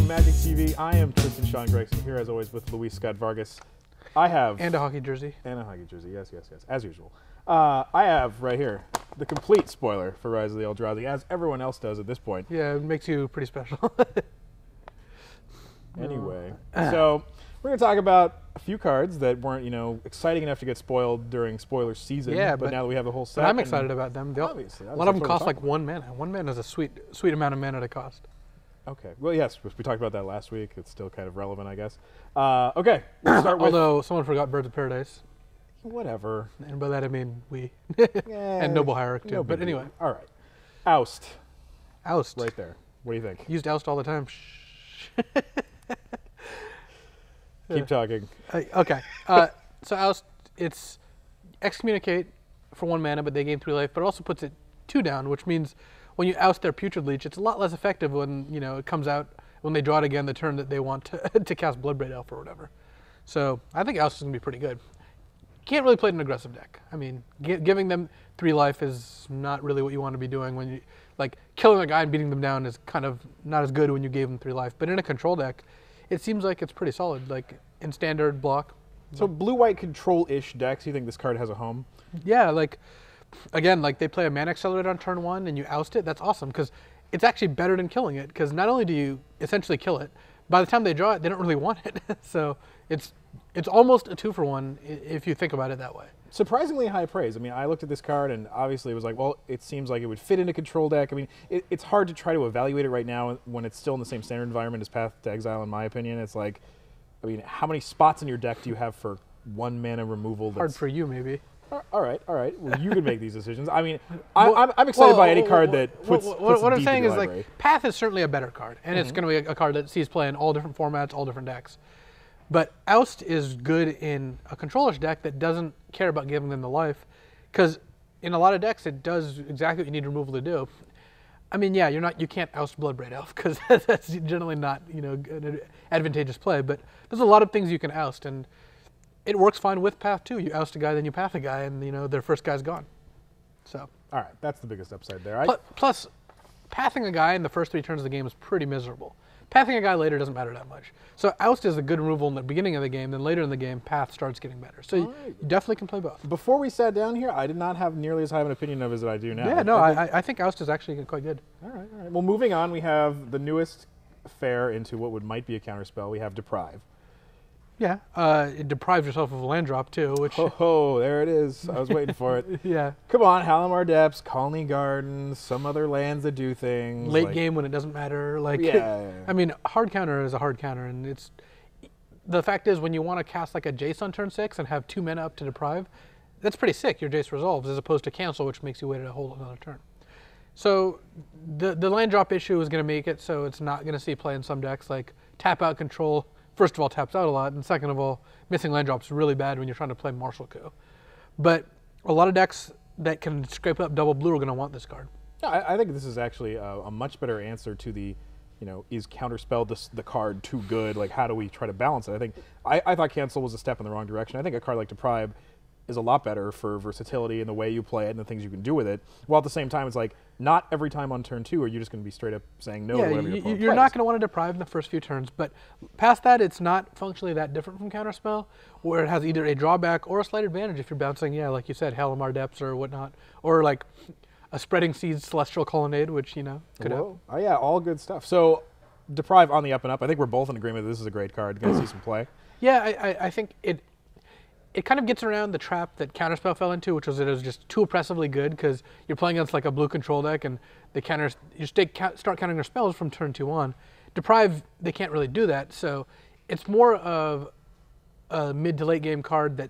Magic TV. I am Tristan Sean Gregson, here as always with Luis Scott Vargas. I have... And a hockey jersey. And a hockey jersey, yes, as usual. I have right here the complete spoiler for Rise of the Eldrazi, as everyone else does at this point. Yeah, it makes you pretty special. Anyway, so we're going to talk about a few cards that weren't, exciting enough to get spoiled during spoiler season. Yeah, but now that we have the whole set. But I'm excited about them. Obviously. A lot of them cost like 1 mana. 1 mana is a sweet amount of mana to cost. Okay. Well, yes, we talked about that last week. It's still kind of relevant, I guess. Okay, we'll start with... Although someone forgot Birds of Paradise. Whatever. And by that I mean we. Yeah, and Noble Hierarch too. No but anyway. All right. Oust. Oust. Right there. What do you think? Used Oust all the time. Keep talking. Okay. So Oust, it's Excommunicate for 1 mana, but they gain 3 life, but it also puts it 2 down, which means when you oust their Putrid Leech, it's a lot less effective when it comes out when they draw it again the turn that they want to cast Bloodbraid Elf or whatever. So I think Oust is going to be pretty good. Can't really play it in an aggressive deck. I mean, giving them 3 life is not really what you want to be doing when you, like, killing a guy and beating them down is kind of not as good when you gave them 3 life. But in a control deck, it seems like it's pretty solid, like in standard block. So blue-white control-ish decks, you think this card has a home? Yeah, like, again, like they play a Mana Accelerator on turn 1 and you oust it, that's awesome, because it's actually better than killing it, because not only do you essentially kill it, by the time they draw it, they don't really want it. So it's almost a 2-for-1 if you think about it that way. Surprisingly high praise. I mean, I looked at this card and obviously it was like, well, it seems like it would fit into control deck. I mean, it's hard to try to evaluate it right now when it's still in the same standard environment as Path to Exile, in my opinion. It's like, I mean, how many spots in your deck do you have for 1 mana removal? Hard for you, maybe. All right. Well, you can make these decisions. I mean, I'm excited by any card that puts what I'm deep saying in is, library. like, Path is certainly a better card, and it's going to be a card that sees play in all different formats, all different decks. But Oust is good in a controller's deck that doesn't care about giving them the life, because in a lot of decks it does exactly what you need removal to do. I mean, yeah, you can't oust Bloodbraid Elf because that's generally not an advantageous play. But there's a lot of things you can oust, and it works fine with Path too. You oust a guy, then you Path a guy, and their first guy's gone. So. All right, that's the biggest upside there. Plus, pathing a guy in the first 3 turns of the game is pretty miserable. Pathing a guy later doesn't matter that much. So Oust is a good removal in the beginning of the game, then later in the game, Path starts getting better. So you definitely can play both. Before we sat down here, I did not have nearly as high of an opinion of it as I do now. Yeah, no, I think Oust is actually quite good. All right. Well, moving on, we have the newest fare into what might be a counterspell. We have Deprive. Yeah, it deprives yourself of a land drop too, which... Oh, there it is. I was waiting for it. Yeah. Come on, Halimar Depths, Colony Gardens, some other lands that do things. Late game when it doesn't matter. Like, yeah. I mean, hard counter is a hard counter, and it's... The fact is, when you want to cast like a Jace on turn 6 and have 2 mana up to Deprive, that's pretty sick. Your Jace resolves, as opposed to Cancel, which makes you wait a whole another turn. So the land drop issue is going to make it so it's not going to see play in some decks, like Tap Out Control. First of all, taps out a lot, and second of all, missing land drops is really bad when you're trying to play Martial Coup. But a lot of decks that can scrape up double blue are going to want this card. Yeah, I think this is actually a much better answer to the, is Counterspell the card too good? Like, how do we try to balance it? I thought Cancel was a step in the wrong direction. I think a card like Deprive is a lot better for versatility and the way you play it and the things you can do with it. While at the same time, it's like, not every time on turn 2 are you just going to be straight up saying no to whatever your opponent you're plays. not going to want to Deprive in the first few turns, but past that, it's not functionally that different from Counterspell, where it has either a drawback or a slight advantage if you're bouncing, like you said, Halimar Depths or whatnot, or like a Spreading Seeds Celestial Colonnade, which, could have. Oh yeah, all good stuff. So, Deprive on the up and up. I think we're both in agreement that this is a great card. Going to see some play. Yeah, I think it kind of gets around the trap that Counterspell fell into, which was that it was just too oppressively good because you're playing against like a blue control deck and you start counting their spells from turn 2 on. Deprive, they can't really do that, so it's more of a mid to late game card that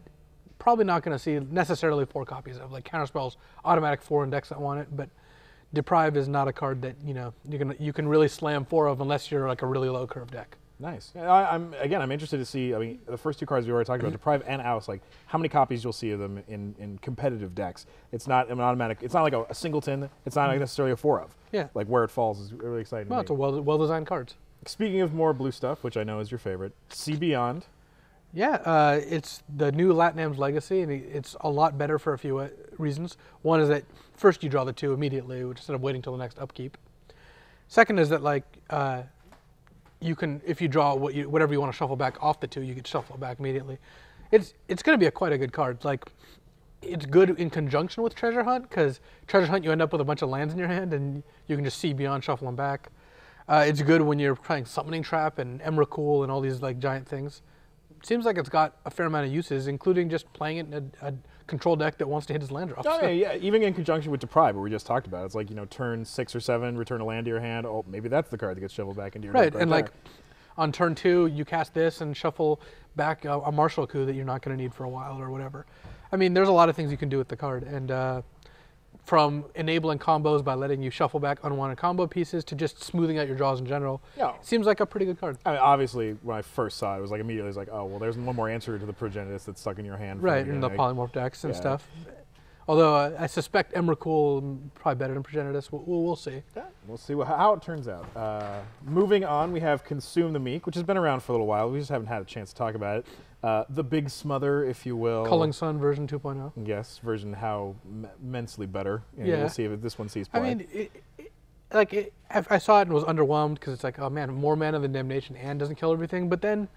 probably not going to see necessarily 4 copies of. Like Counterspell's automatic 4 in decks that want it, but Deprive is not a card that you can really slam 4 of unless you're like a really low curve deck. Nice. I'm interested to see. I mean, the first 2 cards we already talked about, Deprive and Oust, like how many copies you'll see of them in competitive decks. It's not an automatic. It's not like a singleton. It's not necessarily a 4 of. Yeah. Like where it falls is really exciting. Well, it's a well-designed cards. Speaking of more blue stuff, which I know is your favorite, See Beyond. Yeah, it's the new Latnam's Legacy, and it's a lot better for a few reasons. One is that first you draw the 2 immediately, instead of waiting till the next upkeep. Second is that you can, if you draw whatever you want to shuffle back off the 2, you can shuffle it back immediately. It's going to be quite a good card. Like, it's good in conjunction with Treasure Hunt, because Treasure Hunt you end up with a bunch of lands in your hand and you can just see beyond, shuffle them back. It's good when you're playing Summoning Trap and Emrakul and all these like giant things. Seems like it's got a fair amount of uses, including just playing it in a control deck that wants to hit his land drops. Oh, yeah, even in conjunction with Deprive, what we just talked about. It's like, turn 6 or 7, return a land to your hand. Oh, maybe that's the card that gets shuffled back into your deck. Right, and like on turn 2, you cast this and shuffle back a Martial Coup that you're not going to need for a while or whatever. I mean, there's a lot of things you can do with the card, and from enabling combos by letting you shuffle back unwanted combo pieces to just smoothing out your draws in general. Yeah. Seems like a pretty good card. I mean, obviously, when I first saw it, it was like immediately, it was like, oh, well, there's one more answer to the Progenitus that's stuck in your hand. Right, and the polymorph decks and stuff. Although I suspect Emrakul probably better than Progenitus. We'll see. Yeah, we'll see how it turns out. Moving on, we have Consume the Meek, which has been around for a little while. We just haven't had a chance to talk about it. The Big Smother, if you will. Culling Sun version 2.0. Yes, version how immensely better. Yeah. We'll see if this one sees play. I mean, I saw it and was underwhelmed because it's like, oh man, more mana than Damnation and doesn't kill everything. But then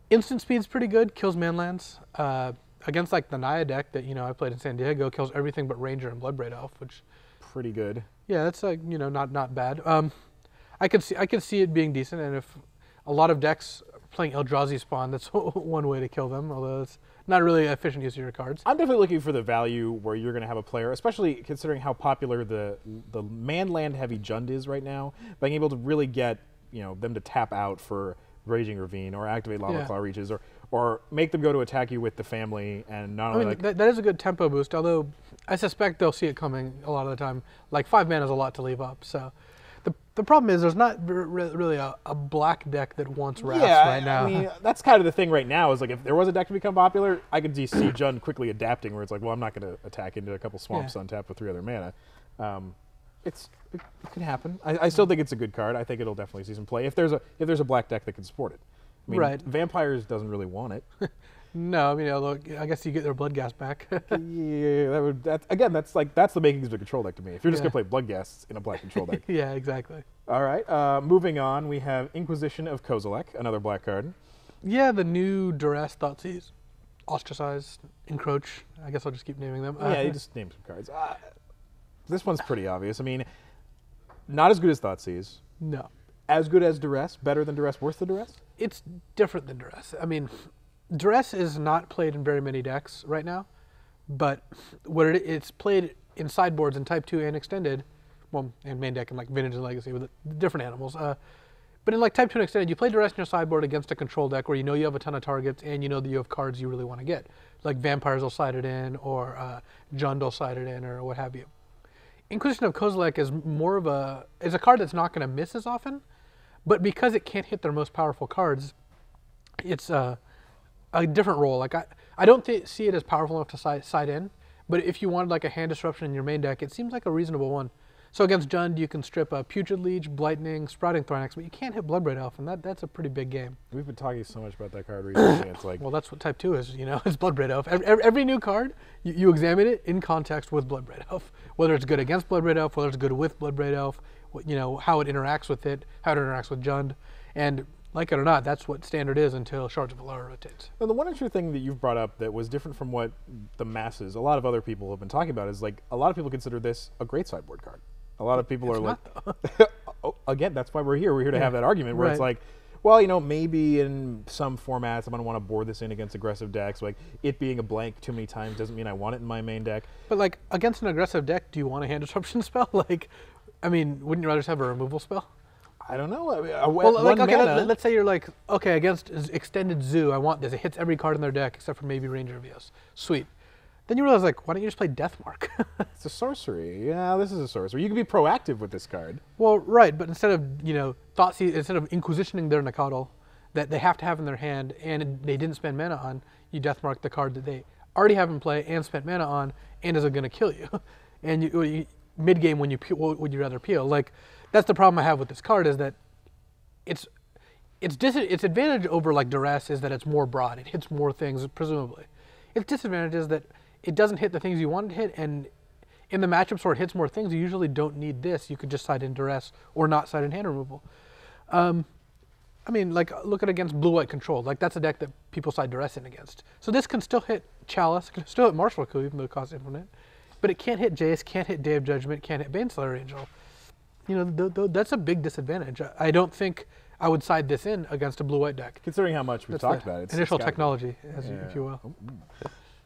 instant speed's pretty good, kills manlands. Against like the Naya deck that I played in San Diego, kills everything but Ranger and Bloodbraid Elf, which pretty good. Yeah, that's like not bad. I could see it being decent, and if a lot of decks playing Eldrazi spawn, that's one way to kill them. Although it's not really efficient use of your cards. I'm definitely looking for the value where you're going to have a player, especially considering how popular the manland heavy Jund is right now, being able to really get them to tap out for Raging Ravine or activate Lava Claw Reaches or make them go to attack you with the family and not only that is a good tempo boost, although I suspect they'll see it coming a lot of the time. Like 5 mana is a lot to leave up, so the problem is there's not really a black deck that wants Wraths right now. I mean, that's kind of the thing right now is like if there was a deck to become popular, I could see Jund quickly adapting where it's like, well, I'm not going to attack into a couple swamps untapped with 3 other mana. It could happen. I still think it's a good card. I think it'll definitely see some play if there's a black deck that can support it. I mean, Vampires doesn't really want it. No, I mean, although I guess you get their Bloodghast back. Yeah, that's the makings of a control deck to me. If you're just gonna play Bloodghasts in a black control deck. Yeah, exactly. All right, moving on, we have Inquisition of Kozilek, another black card. Yeah, the new Duress, Thoughtseize, Ostracize, Encroach. I guess I'll just keep naming them. Yeah, you just name some cards. This one's pretty obvious. I mean, not as good as Thoughtseize. No. As good as Duress? Better than Duress? Worse than Duress? It's different than Duress. I mean, Duress is not played in very many decks right now, but it's played in sideboards in Type 2 and Extended, well, and main deck and like Vintage and Legacy with different animals. But in like Type 2 and Extended, you play Duress in your sideboard against a control deck where you have a ton of targets and that you have cards you really want to get. Like Vampires will slide it in, or Jund will slide it in, or what have you. Inquisition of Kozilek is more of a card that's not going to miss as often, but because it can't hit their most powerful cards, it's a different role. Like I don't see it as powerful enough to side in, but if you wanted like a hand disruption in your main deck, it seems like a reasonable one. So against Jund, you can strip a Putrid Leech, Blightning, Sprouting Thornax, but you can't hit Bloodbraid Elf, and that's a pretty big game. We've been talking so much about that card recently. It's like, well, that's what Type 2 is. It's Bloodbraid Elf. Every new card, you examine it in context with Bloodbraid Elf, whether it's good against Bloodbraid Elf, whether it's good with Bloodbraid Elf, how it interacts with it, how it interacts with Jund, and like it or not, that's what standard is until Shards of Alara rotates. Well, the one interesting thing that you've brought up that was different from what the masses, a lot of other people have been talking about, is like a lot of people consider this a great sideboard card. A lot of people are like, again, that's why we're here. We're here to have that argument where it's like, well, maybe in some formats I'm going to want to board this in against aggressive decks. Like it being a blank too many times doesn't mean I want it in my main deck. But like against an aggressive deck, do you want a hand disruption spell? Like, I mean, wouldn't you rather just have a removal spell? I don't know. Let's say you're like, okay, against Extended Zoo, I want this. It hits every card in their deck except for maybe Ranger of Eos. Sweet. Then you realize, like, why don't you just play Deathmark? It's a sorcery. Yeah, this is a sorcery. You can be proactive with this card. Well, right, but instead of, instead of Inquisitioning their Nacatl that they have to have in their hand and they didn't spend mana on, you Deathmark the card that they already have in play and spent mana on and is going to kill you. And mid-game when what would you rather peel? Like, that's the problem I have with this card is that its advantage over, like, Duress is that it's more broad. It hits more things, presumably. Its disadvantage is that it doesn't hit the things you want to hit, and in the matchups where it hits more things, you usually don't need this. You could just side in Duress or not side in hand removal. I mean, like, look at against blue-white control. Like, that's a deck that people side duress in against. So this can still hit Chalice, can still hit Martial Coup, even though it costs infinite. But it can't hit Jace, can't hit Day of Judgment, can't hit Baneslayer Angel. You know, that's a big disadvantage. I don't think I would side this in against a blue-white deck. Considering how much we've talked about it. Initial technology, if you will.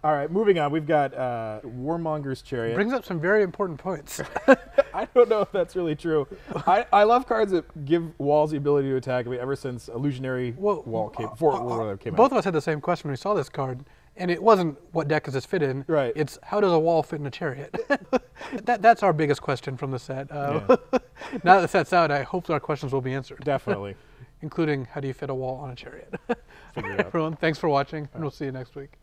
All right, moving on. We've got Warmonger's Chariot. Brings up some very important points. I don't know if that's really true. I love cards that give walls the ability to attack. I mean, ever since Illusionary Wall came, came out. Both of us had the same question when we saw this card, and it wasn't what deck does this fit in. Right. It's how does a wall fit in a chariot? That's our biggest question from the set. Now that the set's out, I hope our questions will be answered. Definitely. Including how do you fit a wall on a chariot? Figure it out. Everyone, thanks for watching, and we'll see you next week.